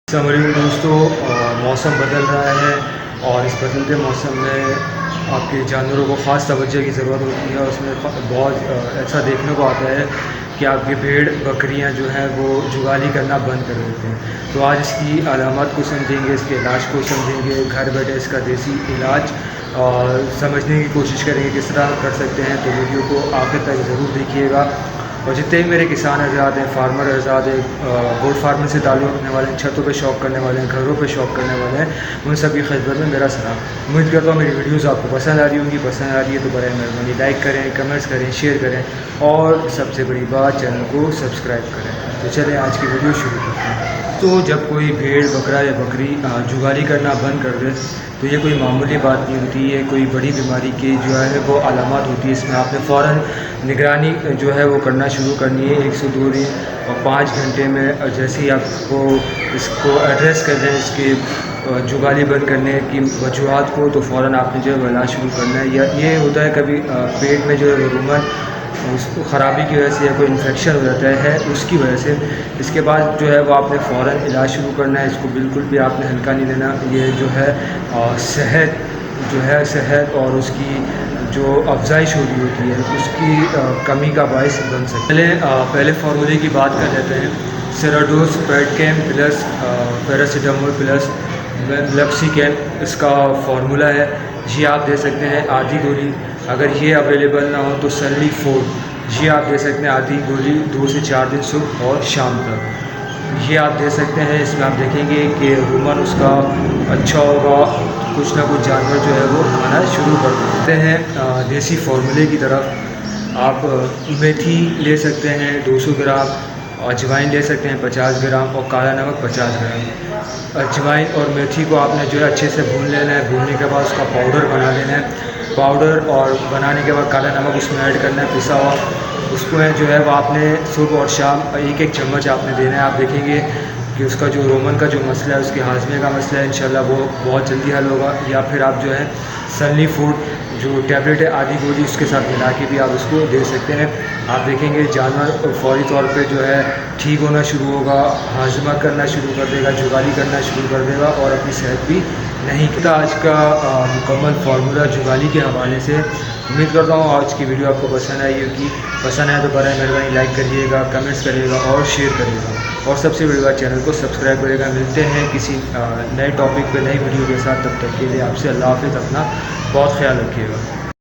السلام علیکم دوستو، موسم بدل رہا ہے اور اس بدلتے موسم میں آپ کے جانوروں کو خاص توجہ کی ضرورت ہوتی ہے اور اس میں بہت ایسا دیکھنے کو آتا ہے کہ آپ کے بھیڑ بکریاں جو ہیں وہ جگالی کرنا بند کر دیتے ہیں۔ تو آج اس کی علامات کو سمجھیں گے، اس کے علاج کو سمجھیں گے، گھر بیٹھے اس کا دیسی علاج سمجھنے کی کوشش کریں گے کس طرح کر سکتے ہیں۔ تو ویڈیو کو آخر تک ضرور دیکھیے گا، اور جتنے بھی میرے کسان حضرات ہیں، فارمر حضرات ہیں، گوٹ فارمنگ سے تعلق رکھنے والے ہیں، چھتوں پہ شوق کرنے والے ہیں، گھروں پہ شوق کرنے والے ہیں، ان سب کی خدمت میں میرا سلام۔ امید کرتا ہوں میری ویڈیوز آپ کو پسند آ رہی ہوں گی۔ پسند آ رہی ہے تو برائے مہربانی لائک کریں، کمنٹس کریں، شیئر کریں، اور سب سے بڑی بات چینل کو سبسکرائب کریں۔ تو چلیں آج کی ویڈیو شروع کرتے ہیں۔ تو جب کوئی بھیڑ بکرا یا بکری جگالی کرنا بند کر دے تو یہ کوئی معمولی بات نہیں ہوتی، یہ کوئی بڑی بیماری کی جو ہے وہ علامات ہوتی ہے۔ اس میں آپ نے فوراً نگرانی جو ہے وہ کرنا شروع کرنی ہے 1 سے 2 دن اور 5 گھنٹے میں۔ جیسے ہی آپ کو اس کو ایڈریس کر دیں، اس کی جگالی بند کرنے کی وجوہات کو، تو فوراً آپ نے جو ہے وہ علاج شروع کرنا ہے۔ یا یہ ہوتا ہے کبھی پیٹ میں جو ہے وہ رومن اس کو خرابی کی وجہ سے یا کوئی انفیکشن ہو جاتا ہے اس کی وجہ سے، اس کے بعد جو ہے وہ آپ نے فوراً علاج شروع کرنا ہے۔ اس کو بالکل بھی آپ نے ہلکا نہیں لینا۔ یہ جو ہے صحت اور اس کی جو افزائش ہو رہی ہوتی ہے اس کی کمی کا باعث بن سکتا ہے۔ پہلے فارمولے کی بات کر لیتے ہیں۔ سیراڈوز پیڈکیم پلس پیراسیٹامول پلس لیکسیکیم اس کا فارمولہ ہے۔ یہ آپ دے سکتے ہیں آدھی گولی۔ اگر یہ اویلیبل نہ ہو تو سنلی فوڈ، یہ آپ دے سکتے ہیں آدھی گولی 2 سے 4 دن صبح اور شام تک، یہ آپ دے سکتے ہیں۔ اس میں آپ دیکھیں گے کہ رومن اس کا اچھا ہوگا، کچھ نہ کچھ جانور جو ہے وہ کھانا شروع کر دیتے ہیں۔ دیسی فارمولے کی طرف آپ میتھی لے سکتے ہیں 200 گرام، اجوائن لے سکتے ہیں 50 گرام اور کالا نمک 50 گرام۔ اجوائن اور میتھی کو آپ نے جو ہے اچھے سے بھون لینا ہے۔ بھوننے کے بعد اس کا پاؤڈر بنا لینا ہے۔ پاؤڈر اور بنانے کے بعد کالا نمک اس میں ایڈ کرنا ہے پسا ہوا۔ اس کو جو ہے وہ آپ نے صبح اور شام 1 چمچ آپ نے دینا ہے۔ آپ دیکھیں گے کہ اس کا جو رومن کا جو مسئلہ ہے، اس کے ہاضمے کا مسئلہ ہے، انشاءاللہ وہ بہت جلدی حل ہوگا۔ یا پھر آپ جو ہے سنلی فوڈ جو ٹیبلٹ ہے آدھی گولی اس کے ساتھ ملا کے بھی آپ اس کو دے سکتے ہیں۔ آپ دیکھیں گے جانور فوری طور پہ جو ہے ٹھیک ہونا شروع ہوگا، ہاضمہ کرنا شروع کر دے گا، جگالی کرنا شروع کر دے گا اور اپنی صحت بھی نہیں کرتا۔ آج کا مکمل فارمولہ جگالی کے حوالے سے۔ امید کرتا ہوں آج کی ویڈیو آپ کو پسند آئی ہوگی۔ پسند آئے تو برائے مہربانی لائک کریے گا، کمنٹس کریے گا اور شیئر کریے گا، اور سب سے بڑی بات چینل کو سبسکرائب کرے گا۔ ملتے ہیں کسی نئے ٹاپک پہ نئی ویڈیو کے ساتھ، تب تک کے لیے آپ سے اللہ حافظ۔ اپنا بہت خیال رکھیے گا۔